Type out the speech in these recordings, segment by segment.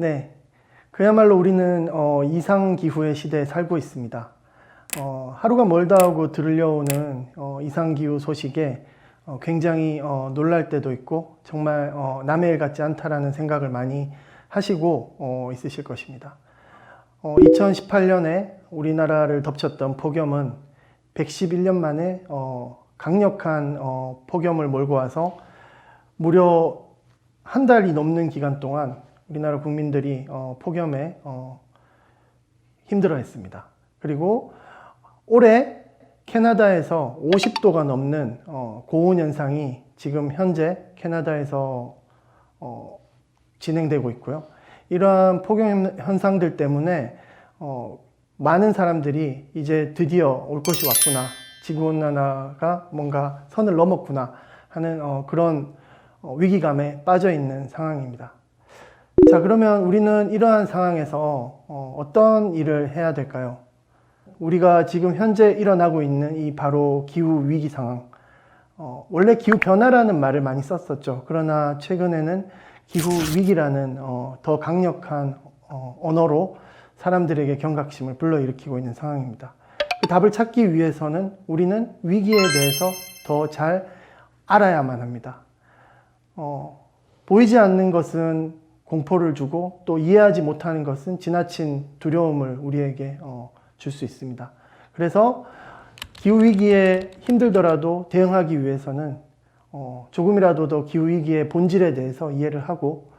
네, 그야말로 우리는 이상기후의 시대에 살고 있습니다. 하루가 멀다 하고 들려오는 이상기후 소식에 굉장히 놀랄 때도 있고 정말 남의 일 같지 않다라는 생각을 많이 하시고 있으실 것입니다. 2018년에 우리나라를 덮쳤던 폭염은 111년 만에 강력한 폭염을 몰고 와서 무려 한 달이 넘는 기간 동안 우리나라 국민들이 폭염에 힘들어했습니다. 그리고 올해 캐나다에서 50도가 넘는 고온 현상이 지금 현재 캐나다에서 진행되고 있고요. 이러한 폭염 현상들 때문에 많은 사람들이 이제 드디어 올 것이 왔구나, 지구온난화가 뭔가 선을 넘었구나 하는 그런 위기감에 빠져 있는 상황입니다. 자, 그러면 우리는 이러한 상황에서 어떤 일을 해야 될까요? 우리가 지금 현재 일어나고 있는 이 바로 기후 위기 상황, 원래 기후 변화라는 말을 많이 썼었죠. 그러나 최근에는 기후 위기라는 더 강력한 언어로 사람들에게 경각심을 불러일으키고 있는 상황입니다. 그 답을 찾기 위해서는 우리는 위기에 대해서 더 잘 알아야만 합니다. 보이지 않는 것은 공포를 주고 또 이해하지 못하는 것은 지나친 두려움을 우리에게 줄 수 있습니다. 그래서 기후위기에 힘들더라도 대응하기 위해서는 조금이라도 더 기후위기의 본질에 대해서 이해를 하고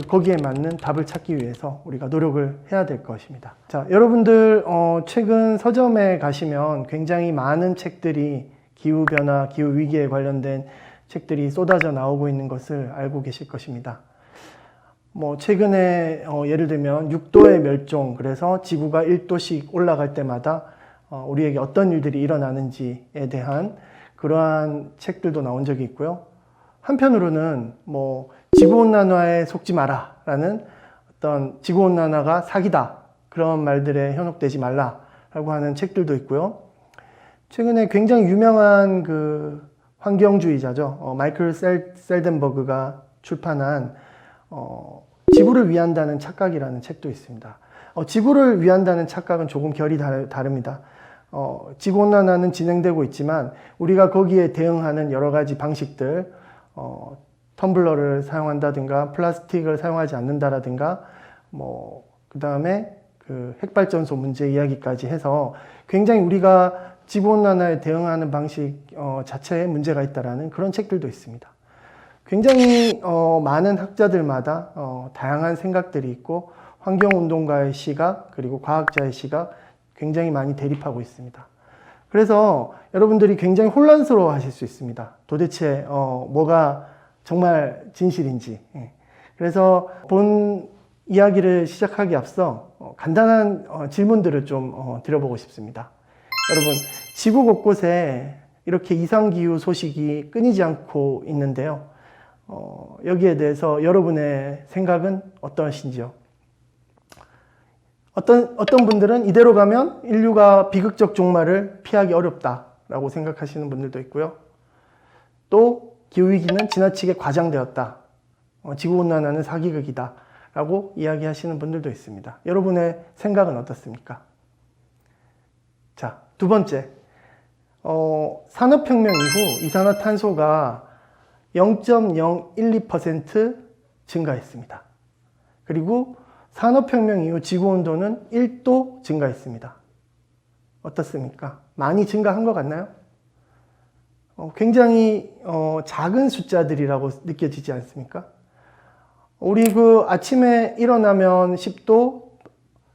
거기에 맞는 답을 찾기 위해서 우리가 노력을 해야 될 것입니다. 자, 여러분들 최근 서점에 가시면 굉장히 많은 책들이 기후변화, 기후위기에 관련된 책들이 쏟아져 나오고 있는 것을 알고 계실 것입니다. 최근에 예를 들면 6도의 멸종, 그래서 지구가 1도씩 올라갈 때마다 우리에게 어떤 일들이 일어나는지에 대한 그러한 책들도 나온 적이 있고요. 한편으로는 지구온난화에 속지 마라 라는 어떤 지구온난화가 사기다, 그런 말들에 현혹되지 말라라고 하는 책들도 있고요. 최근에 굉장히 유명한 그 환경주의자죠. 마이클 셀덴버그가 출판한 지구를 위한다는 착각이라는 책도 있습니다. 지구를 위한다는 착각은 조금 결이 다릅니다. 지구온난화는 진행되고 있지만 우리가 거기에 대응하는 여러 가지 방식들, 텀블러를 사용한다든가 플라스틱을 사용하지 않는다라든가 그 다음에 그 핵발전소 문제 이야기까지 해서 굉장히 우리가 지구온난화에 대응하는 방식 자체에 문제가 있다라는 그런 책들도 있습니다. 굉장히 많은 학자들마다 다양한 생각들이 있고 환경운동가의 시각 그리고 과학자의 시각 굉장히 많이 대립하고 있습니다. 그래서 여러분들이 굉장히 혼란스러워 하실 수 있습니다. 도대체 뭐가 정말 진실인지. 그래서 본 이야기를 시작하기 앞서 간단한 질문들을 좀 드려보고 싶습니다. 여러분, 지구 곳곳에 이렇게 이상기후 소식이 끊이지 않고 있는데요. 여기에 대해서 여러분의 생각은 어떠하신지요? 어떤 분들은 이대로 가면 인류가 비극적 종말을 피하기 어렵다라고 생각하시는 분들도 있고요. 또 기후위기는 지나치게 과장되었다. 지구온난화는 사기극이다 라고 이야기하시는 분들도 있습니다. 여러분의 생각은 어떻습니까? 자, 두 번째, 산업혁명 이후 이산화탄소가 0.012% 증가했습니다. 그리고 산업혁명 이후 지구온도는 1도 증가했습니다. 어떻습니까? 많이 증가한 것 같나요? 굉장히 작은 숫자들이라고 느껴지지 않습니까? 우리 그 아침에 일어나면 10도,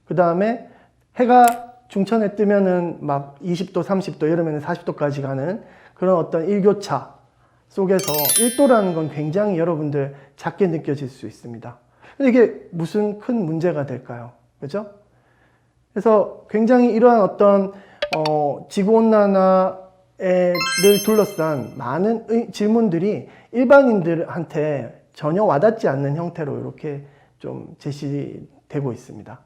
그 다음에 해가 중천에 뜨면은 막 20도, 30도, 여름에는 40도까지 가는 그런 어떤 일교차 속에서 1도라는 건 굉장히 여러분들 작게 느껴질 수 있습니다. 근데 이게 무슨 큰 문제가 될까요? 그죠? 그래서 굉장히 이러한 어떤 지구온난화를 둘러싼 많은 질문들이 일반인들한테 전혀 와닿지 않는 형태로 이렇게 좀 제시되고 있습니다.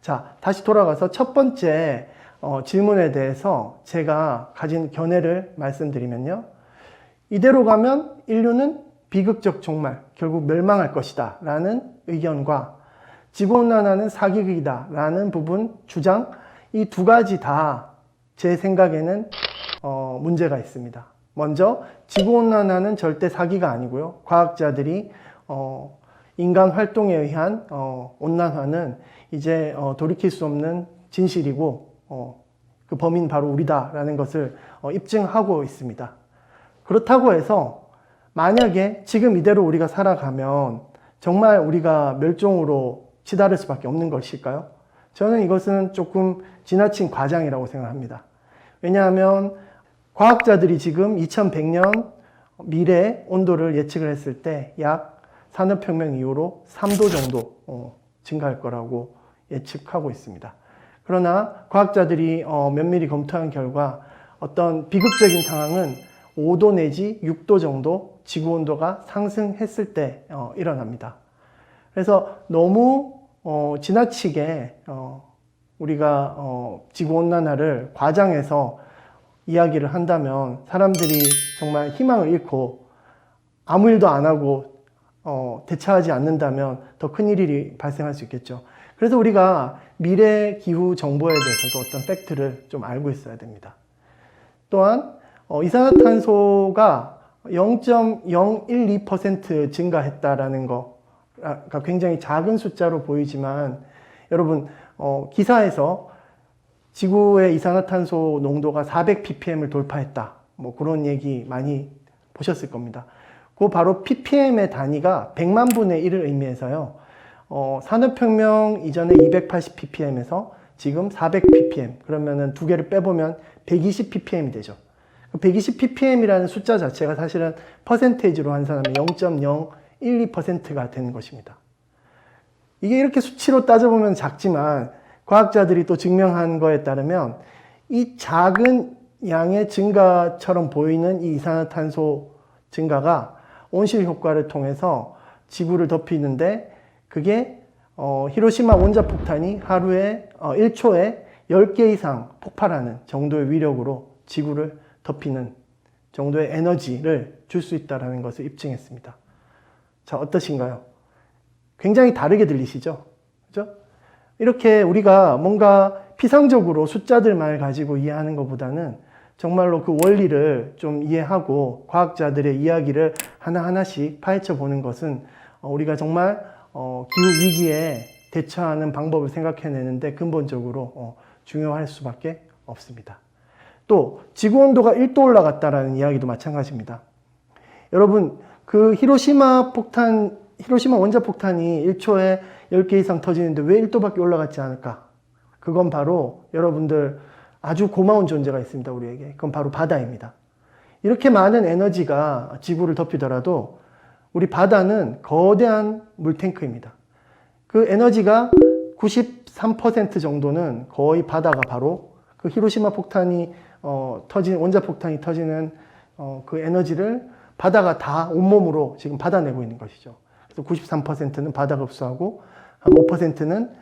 자, 다시 돌아가서 첫 번째 질문에 대해서 제가 가진 견해를 말씀드리면요. 이대로 가면 인류는 비극적 종말, 결국 멸망할 것이다 라는 의견과 지구온난화는 사기극이다 라는 부분 주장, 이 두 가지 다 제 생각에는 문제가 있습니다. 먼저 지구온난화는 절대 사기가 아니고요. 과학자들이 인간 활동에 의한 온난화는 이제 돌이킬 수 없는 진실이고 그 범인 바로 우리다라는 것을 입증하고 있습니다. 그렇다고 해서 만약에 지금 이대로 우리가 살아가면 정말 우리가 멸종으로 치달을 수밖에 없는 것일까요? 저는 이것은 조금 지나친 과장이라고 생각합니다. 왜냐하면 과학자들이 지금 2100년 미래 온도를 예측을 했을 때 약 산업혁명 이후로 3도 정도 증가할 거라고 예측하고 있습니다. 그러나 과학자들이 면밀히 검토한 결과 어떤 비극적인 상황은 5도 내지 6도 정도 지구온도가 상승했을 때 일어납니다. 그래서 너무 지나치게 우리가 지구온난화를 과장해서 이야기를 한다면 사람들이 정말 희망을 잃고 아무 일도 안 하고 대처하지 않는다면 더 큰 일이 발생할 수 있겠죠. 그래서 우리가 미래 기후 정보에 대해서도 어떤 팩트를 좀 알고 있어야 됩니다. 또한 이산화탄소가 0.012% 증가했다라는 거가 굉장히 작은 숫자로 보이지만 여러분 기사에서 지구의 이산화탄소 농도가 400ppm을 돌파했다 뭐 그런 얘기 많이 보셨을 겁니다. 그 바로 ppm의 단위가 100만 분의 1을 의미해서요. 산업혁명 이전에 280ppm에서 지금 400ppm 그러면은 두 개를 빼보면 120ppm이 되죠. 120ppm이라는 숫자 자체가 사실은 퍼센테이지로 환산하면 0.012%가 되는 것입니다. 이게 이렇게 수치로 따져보면 작지만 과학자들이 또 증명한 거에 따르면 이 작은 양의 증가처럼 보이는 이 이산화탄소 증가가 온실 효과를 통해서 지구를 덮이는데 그게 히로시마 원자폭탄이 하루에 1초에 10개 이상 폭발하는 정도의 위력으로 지구를 덮이는 정도의 에너지를 줄 수 있다는 것을 입증했습니다. 자, 어떠신가요? 굉장히 다르게 들리시죠? 그죠? 이렇게 우리가 뭔가 피상적으로 숫자들만 가지고 이해하는 것보다는 정말로 그 원리를 좀 이해하고 과학자들의 이야기를 하나하나씩 파헤쳐 보는 것은 우리가 정말 기후 위기에 대처하는 방법을 생각해내는데 근본적으로 중요할 수밖에 없습니다. 또 지구온도가 1도 올라갔다라는 이야기도 마찬가지입니다. 여러분 그 히로시마 원자폭탄이 1초에 10개 이상 터지는데 왜 1도밖에 올라갔지 않을까? 그건 바로 여러분들 아주 고마운 존재가 있습니다. 우리에게. 그건 바로 바다입니다. 이렇게 많은 에너지가 지구를 덮이더라도 우리 바다는 거대한 물탱크입니다. 그 에너지가 93% 정도는 거의 바다가 바로 그 히로시마 폭탄이 원자폭탄이 터지는 그 에너지를 바다가 다 온몸으로 지금 받아내고 있는 것이죠. 그래서 93%는 바다가 흡수하고 한 5%는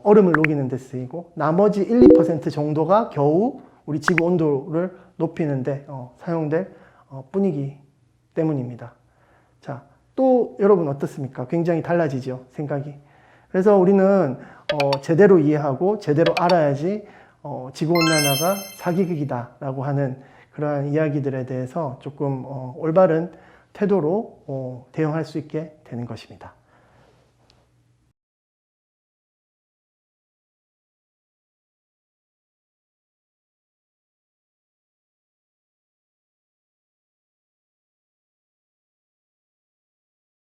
얼음을 녹이는 데 쓰이고 나머지 1, 2% 정도가 겨우 우리 지구 온도를 높이는데 사용될 뿐이기 때문입니다. 자, 또 여러분 어떻습니까? 굉장히 달라지죠, 생각이. 그래서 우리는 제대로 이해하고 제대로 알아야지 지구온난화가 사기극이다라고 하는 그러한 이야기들에 대해서 조금 올바른 태도로 대응할 수 있게 되는 것입니다.